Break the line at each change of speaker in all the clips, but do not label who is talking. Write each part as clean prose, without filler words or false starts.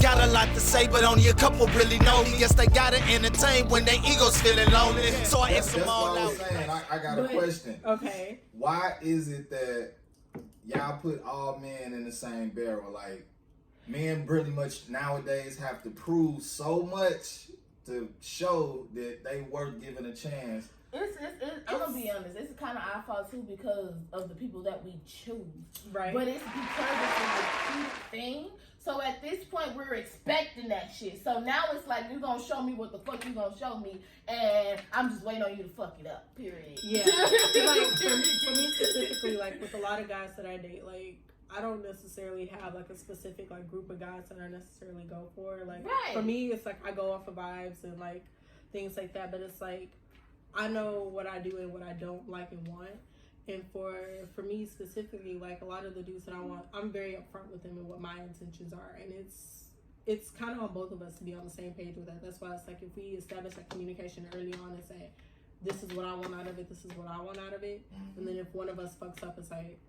Got a lot to say, but only a couple really know me. Guess they gotta entertain when their egos feeling lonely. So I ask them all out.
I got a question.
Okay.
Why is it that y'all put all men in the same barrel? Like, men pretty much nowadays have to prove so much to show that they worth giving a chance.
I'm gonna be honest. It's kind of our fault too because of the people that we choose.
Right.
But it's because it's a cute thing. So at this point, we're expecting that shit. So now it's like, you're gonna show me what the fuck you gonna show me, and I'm just waiting on you to fuck it up. Period.
Yeah. Like for me specifically, like with a lot of guys that I date, like I don't necessarily have like a specific like group of guys that I necessarily go for. Like for me, it's like I go off of vibes and like things like that. But it's like I know what I do and what I don't like and want. And for me specifically, like a lot of the dudes that I want, I'm very upfront with them and what my intentions are. And it's kind of on both of us to be on the same page with that. That's why it's like if we establish that communication early on and say, this is what I want out of it, this is what I want out of it. And then if one of us fucks up, it's like,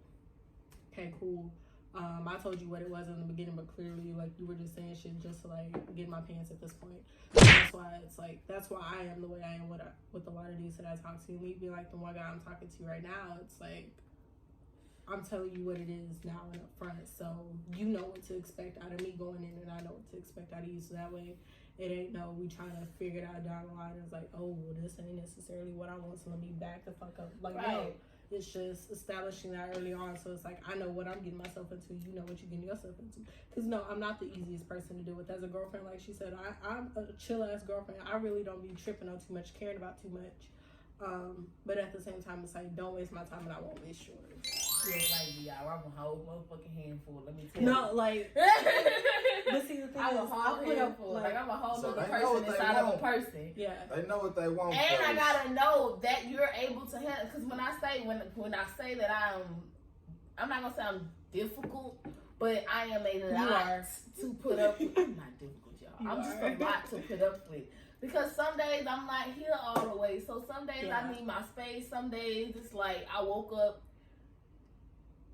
okay, cool. I told you what it was in the beginning, but clearly, like, you were just saying shit just to, like, get in my pants at this point. So that's why it's, like, that's why I am the way I am with a lot of dudes that I talk to. Me being, like, the one guy I'm talking to right now, it's, like, I'm telling you what it is now and up front. So you know what to expect out of me going in, and I know what to expect out of you. So that way, it ain't no, we trying to figure it out down the line. It's like, oh, well, this ain't necessarily what I want, so let me back the fuck up. Like, no. It's just establishing that early on. So it's like, I know what I'm getting myself into. You know what you're getting yourself into. Because, no, I'm not the easiest person to deal with. As a girlfriend, like she said, I'm a chill-ass girlfriend. I really don't be tripping on too much, caring about too much. But at the same time, it's like, don't waste my time and I won't waste yours.
Yeah, like, yeah, I'm a whole motherfucking handful. Let me tell you.
No, like, but see, the thing
I'm
is,
a whole handful. Like, I'm a whole other person inside of a person.
Yeah.
They know what they want.
And first. I gotta know that you're able to handle. Because when I say that I'm not gonna say I'm difficult, but I am a lot to put up with. I'm not difficult, y'all. I'm just a lot to put up with. Because some days I'm not here all the way. So some days I need my space. Some days it's like I woke up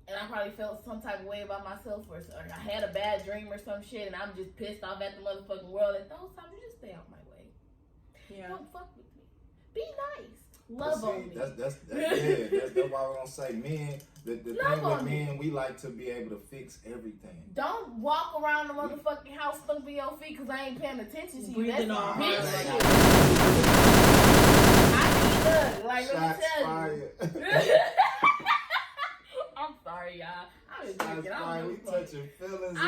and I probably felt some type of way about myself, or I had a bad dream or some shit, and I'm just pissed off at the motherfucking world. At those times, you just stay out my way.
Yeah.
Don't fuck with me. Be nice. Love on me.
That's why we're gonna say men. The thing with men, we like to be able to fix everything.
Don't walk around the motherfucking house stumping your feet because I ain't paying attention to you.
Breathing
That's
on
bitch shit. I need like, let me tell you. I'm sorry, y'all. I'm just drinking.
We touching feelings.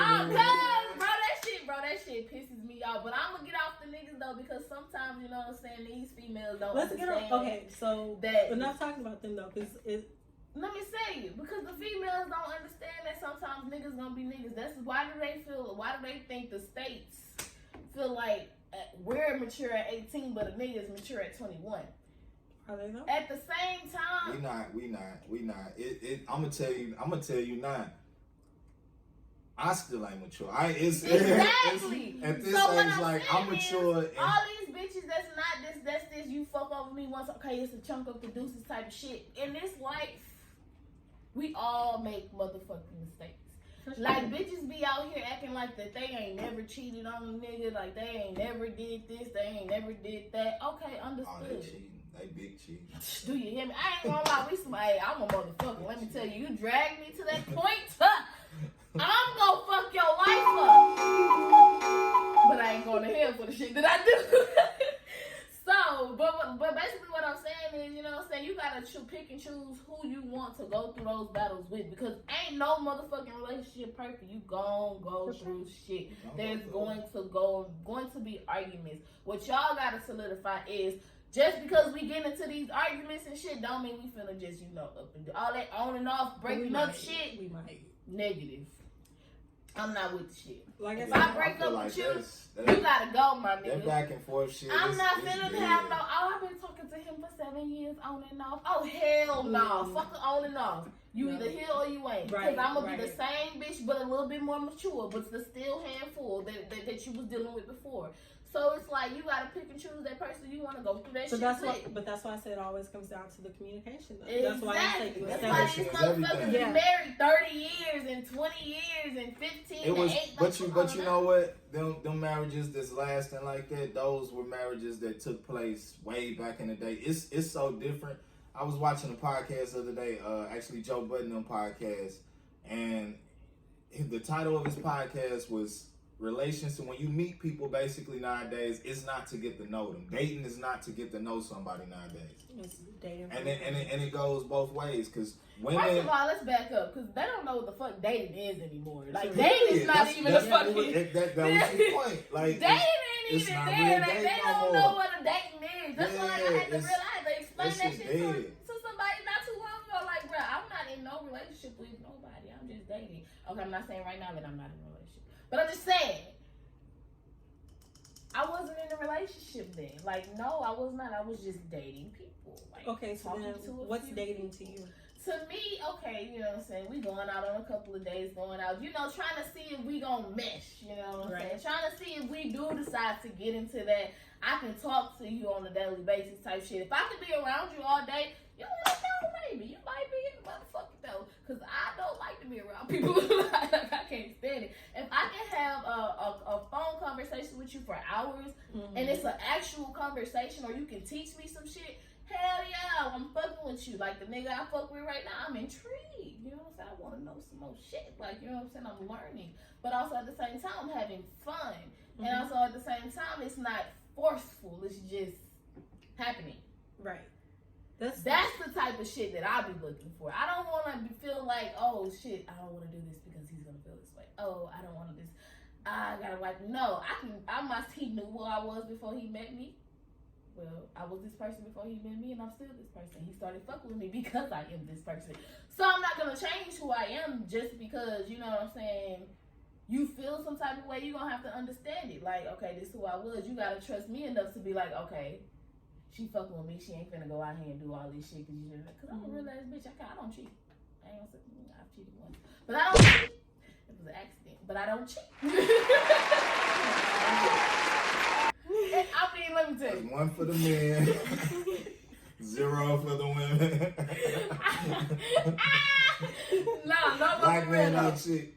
Bro, that shit pisses me off. But I'm gonna get off the niggas though, because sometimes, you know what I'm saying, these females don't understand.
Okay, so
that,
we're not talking about them though, because
let me say it, because the females don't understand that sometimes niggas gonna be niggas. That's why do they think the states feel like we're mature at 18, but a nigga is mature at 21?
Are they though?
At the same time,
we not. I'm gonna tell you now. I still ain't mature.
Exactly.
At this age, like I'm mature.
All these bitches that's this. You fuck over me once, okay? It's a chunk of the deuces type of shit. In this life, we all make motherfucking mistakes. Like, bitches be out here acting like that they ain't never cheated on a nigga, like they ain't never did this, they ain't never did that. Okay, understood.
Oh, they cheating. They big cheating.
Do you hear me? I ain't gonna lie, I'm a motherfucker. Let me tell you, you dragged me to that point, I'm gonna fuck your life up. But I ain't going to hell for the shit that I do. So, but basically what I'm saying is, you know what I'm saying, you gotta pick and choose who you want to go through those battles with, because ain't no motherfucking relationship perfect. You gon' go through shit. There's going to be arguments. What y'all gotta solidify is, just because we get into these arguments and shit, don't mean we finna just, up and do all that on and off, breaking up shit.
We might.
Negative. I'm not with the shit.
Like
if I break up with you, you gotta go, my nigga.
That back and forth shit.
I'm not finna have no. Oh, I've been talking to him for 7 years on and off. Oh hell no, fuck on and off. You either here or you ain't. Because I'm gonna be the same bitch, but a little bit more mature, but the still handful that you was dealing with before. So it's like you gotta pick and choose that person you want to go through that shit with.
But that's why I said it always comes down to the communication. Though.
Exactly.
That's why I say you
that's why these motherfuckers be married 30 years and 20 years and 15
it was,
and 8
but you know what? Them marriages that's lasting like that, those were marriages that took place way back in the day. It's so different. I was watching a podcast the other day, actually Joe Budden podcast, and the title of his podcast was Relations. So when you meet people, basically nowadays, it's not to get to know them. Dating is not to get to know somebody nowadays.
It's dating.
And it goes both ways, because women.
First of all, let's back up, because they don't know what the fuck dating is anymore. Like dating is not even a fucking.
That was the point. Like
dating ain't even there. Like they don't know what a dating is. That's why I had to realize. They explained that shit to somebody not too long ago. Like, bro, I'm not in no relationship with nobody. I'm just dating. Okay, I'm not saying right now that I'm not in a relationship, but I'm just saying. I wasn't in a relationship then. Like, no, I was not. I was just dating people. Like,
okay, so then what's dating to you?
To me, okay, you know what I'm saying? We going out on a couple of days, going out, you know, trying to see if we gonna mesh, you know what I'm saying? Trying to see if we do decide to get into that, I can talk to you on a daily basis type shit. If I could be around you all day, you don't know, maybe. You might be in the motherfucker though, because I don't like to be around people like I can't stand it. If I can have a phone conversation with you for hours, and it's an actual conversation, or you can teach me some shit, hell yeah, I'm fucking with you. Like the nigga I fuck with right now, I'm intrigued. You know what I'm saying? I want to know some more shit. Like, you know what I'm saying? I'm learning. But also at the same time, I'm having fun. And also at the same time, it's not forceful. It's just happening.
Right.
That's the type of shit that I be looking for. I don't want to feel like, oh shit, I don't want to do this because he's gonna feel this way. Oh, I don't want to do this. I gotta like, no, he knew who I was before he met me. Well, I was this person before he met me, and I'm still this person. He started fucking with me because I am this person. So I'm not gonna change who I am just because, you know what I'm saying, you feel some type of way. You're gonna have to understand it. Like, okay, this is who I was. You gotta trust me enough to be like, okay, she fucking with me. She ain't finna go out here and do all this shit because I'm a real ass bitch. I don't cheat. I ain't gonna say I've cheated once, but I don't cheat. It was an accident, but I don't cheat. I mean, let me tell you.
1 for the men, 0 for the women.
No,
black men don't cheat.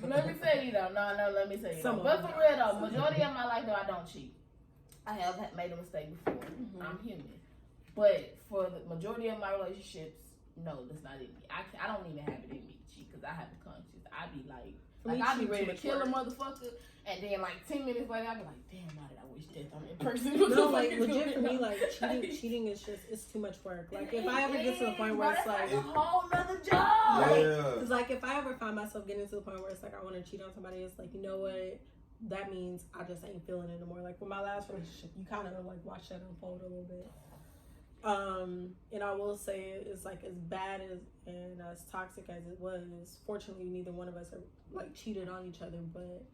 Let me tell you though. No, let me tell you. But for real though, majority of my life though, I don't cheat. I have made a mistake before. I'm human. But for the majority of my relationships, no, that's not in me. I don't even have it in me to cheat because I have a conscience. I be like I be ready to kill a motherfucker, and then like 10 minutes later, I be like, damn, why did I wish death on that person?
No, like legit for me, like cheating is just, it's too much work. Like if I ever get to the point where it's like
a whole nother job.
Yeah.
Because like if I ever find myself getting to the point where it's like I want to cheat on somebody, it's like, you know what? That means I just ain't feeling it anymore. Like with my last relationship, you kind of like watch that unfold a little bit. And I will say it's like as bad as and as toxic as it was, fortunately neither one of us are like cheated on each other, but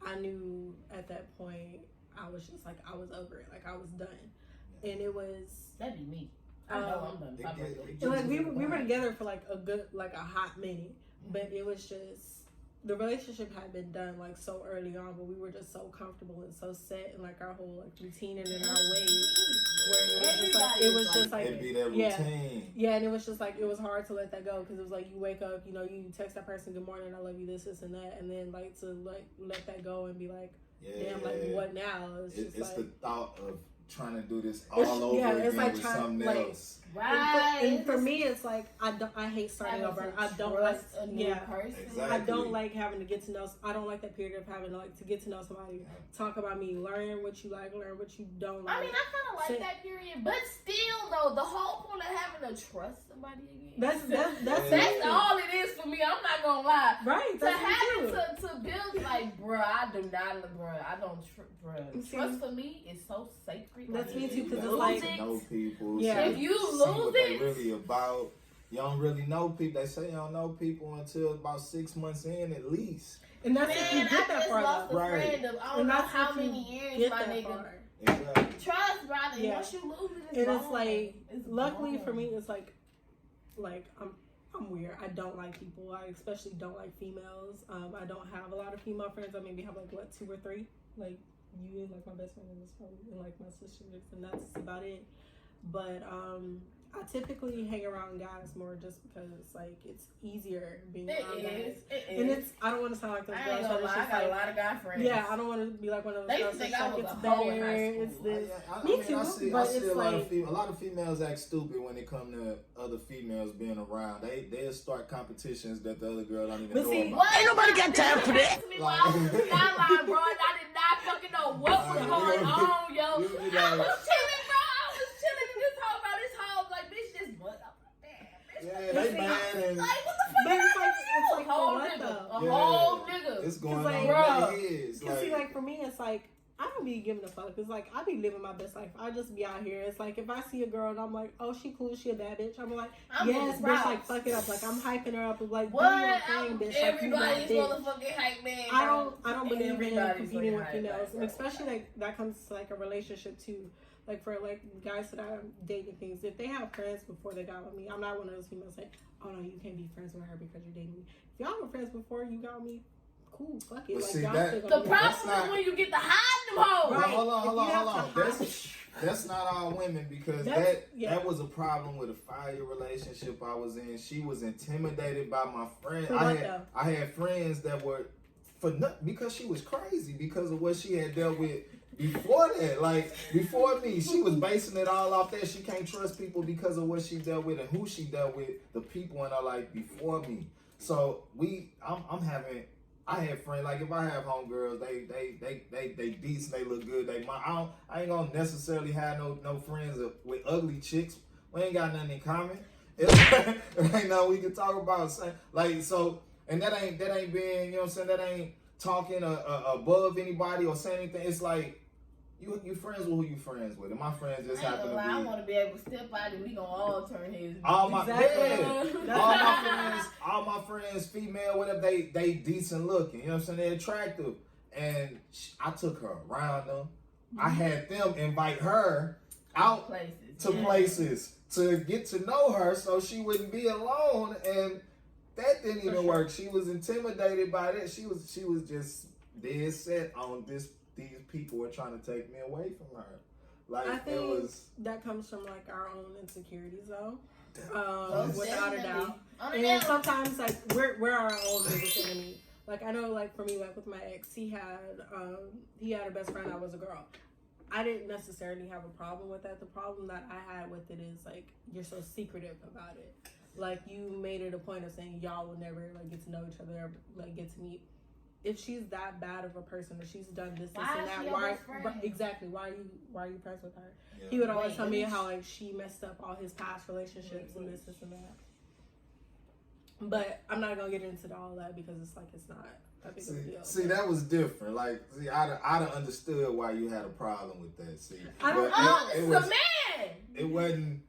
I knew at that point I was just like, I was over it. Like I was done. And it was
that'd be me. I know I'm done.
Like we were together for like a hot minute, but it was just the relationship had been done like so early on, but we were just so comfortable and so set in like our whole like routine and in our ways where it was just like
it'd be that routine.
Yeah, and it was just like it was hard to let that go because it was like you wake up, you know, you text that person, good morning, I love you, this and that, and then like to like let that go and be like, damn, like what now? It's like,
the thought of trying to do this all over again
like
with something else.
Right.
And for me, it's like I hate starting over. I don't like
a new person.
Exactly.
I don't like having to get to know. I don't like that period of having to get to know somebody, talk about me, learn what you like, learn what you don't like.
I mean, I kind of like that period, but still, though, the whole point of having to trust somebody again. That's all it is for me. I'm not gonna lie.
Right.
To have to build like, bruh, I do not, bruh, I don't, bruh. Trust for me is so sacred.
That's me too, because
it's
like
know people.
Yeah.
If you
see
lose
what
it,
they really about. You don't really know people. They say you don't know people until about 6 months in at least.
And that's if you get that far.
Lost a friend of I don't know how many years, my nigga.
Exactly.
Trust, brother. Yeah. Once you lose it,
and it's like, luckily for me, it's like I'm weird. I don't like people. I especially don't like females. I don't have a lot of female friends. I maybe have like 2 or 3. Like you and like my best friend and like my sisters, and that's about it. But I typically hang around guys more just because like it's easier being around guys. And it's I don't want to sound like those girls.
I got a lot of guy friends.
Yeah, I don't want to be like one of those girls.
Think
that's
I
like
was
it's
a hoe in
better.
high school.
It's this.
Me
too.
I see
But
a
it's
lot
like
of a lot of females act stupid when it come to other females being around. They'll start competitions that the other girl don't even know about.
Ain't nobody got time for that.
When I was in the skyline, bro, and I did not fucking know what was going on, yo. I was chilling, bro. I was chilling in this hole, bro. This hole, like, bitch, just butt up.
Yeah, they mad and
Like, what the fuck?
But it's like
a whole
for what
nigga.
though?
A whole nigga.
it's going on
like,
in
bro.
their heads.
Cause see, like for me, it's like I don't be giving a fuck. It's like I be living my best life. I just be out here. It's like if I see a girl and I'm like, oh, she cool, she a bad bitch. I'm like,
I'm
yes,
just
bitch,
proud.
like fuck it up. Like I'm hyping her up. Like
What?
do your thing, bitch. Like you that
Everybody's
bitch.
motherfucking hype man.
I don't believe in
Everybody's
competing with
fucking
females,
hype,
and
bro.
especially like that comes to like a relationship too. Like for like guys that I'm dating things, if they have friends before they got with me, I'm not one of those females like, oh no, you can't be friends with her because you're dating me. If y'all were friends before you got me, cool, fuck it.
But
Like
see,
y'all
that-
still
The
gonna be
problem
That's
is
not-
when you get to hide them hoes.
Right.
Hold on.
If you have to
That's not all women because that was a problem with a 5-year relationship I was in. She was intimidated by my friend.
For what, though?
I had friends that were because she was crazy because of what she had dealt with before that. Like before me, she was basing it all off that. She can't trust people because of what she dealt with and who she dealt with, the people in her life before me. So I have friends, like if I have homegirls, they decent, they look good. I ain't gonna necessarily have no friends with ugly chicks. We ain't got nothing in common. It ain't nothing we can talk about. Like so, and that ain't being, you know what I'm saying? That ain't talking above anybody or saying anything. It's like you friends with who you friends with, and my friends just happen to be.
I want to be able to step out and we gonna all turn heads.
All my
Exactly.
all my friends, female, whatever, they decent looking. You know what I'm saying? They're attractive, and I took her around them. I had them invite her out to places to get to know her, so she wouldn't be alone. And that didn't even work. She was intimidated by that. She was just dead set on this. These people were trying to take me away from her. Like
I think
it was.
that comes from like our own insecurities, though.
Yes.
Without a doubt. And
And
sometimes like we're our own biggest enemy. Like I know, like for me, like with my ex, he had a best friend that was a girl. I didn't necessarily have a problem with that. The problem that I had with it is like you're so secretive about it. Like you made it a point of saying y'all will never like get to know each other, like get to meet. If she's that bad of a person, or she's done this and that, why exactly? Why are you friends with her? Yeah. He would always tell me how like she messed up all his past relationships and this and that. But I'm not gonna get into all that because it's like it's not a big deal.
See, that was different. Like, see, I'd have understood why you had a problem with that. See,
I don't
know. It's a man.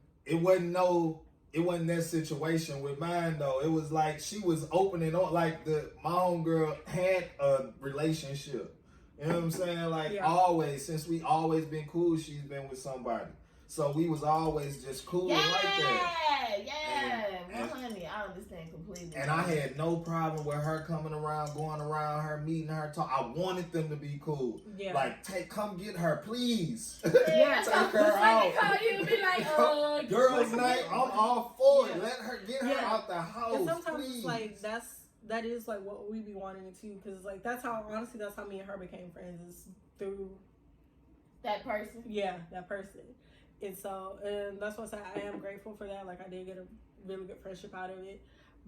It wasn't that situation with mine though. It was like she was opening on, like my homegirl had a relationship. You know what I'm saying? Like always, since we always been cool, she's been with somebody. So we was always just cool like that.
Yeah. Honey, I understand completely.
And I had no problem with her coming around, going around her, meeting her, talk. I wanted them to be cool. Yeah. Like, come get her, please.
Yeah.
Take her out.
Call you and be like,
girls' night, I'm all for it. Let her get her out the house.
And sometimes
please.
it's like that is like what we be wanting too, because like that's how me and her became friends, is through
that person.
Yeah, that person. And so, and that's why I say I am grateful for that. Like I did get a really good friendship out of it.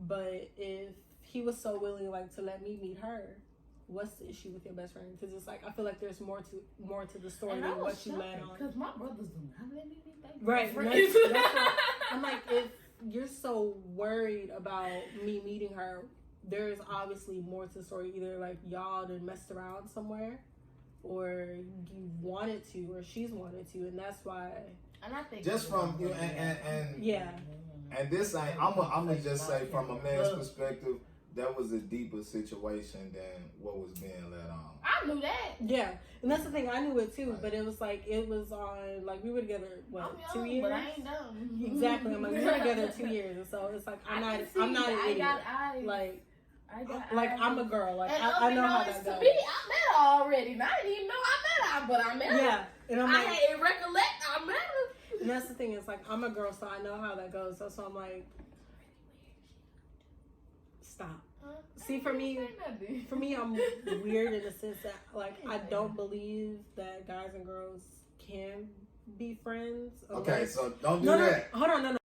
But if he was so willing, like, to let me meet her, what's the issue with your best friend? Because it's like I feel like there's more to the story than what you land on.
Because my brothers do not let me meet that.
Right. That's why I'm like, if you're so worried about me meeting her, there's obviously more to the story. Either like y'all done messed around somewhere, or you wanted to, or she's wanted to, and that's why.
And I think
just from you and
yeah.
And this ain't. I'm gonna just say from a man's perspective, that was a deeper situation than what was being let on.
I knew that.
Yeah, and that's the thing. I knew it too, but it was on like we were together 2 years.
But I ain't dumb.
Exactly. I'm like we were together 2 years, and so it's like I'm not an idiot. I'm a girl. Like I know how that goes.
To me, I met her already. And I didn't even know I met her. but I met her.
Yeah, and I'm
I
like,
had recollect. I met her.
and that's the thing. It's like I'm a girl, so I know how that goes. So I'm like, stop. See, for me, I'm weird in the sense that like I don't believe that guys and girls can be friends.
Okay, so don't do
No,
that.
hold on, no.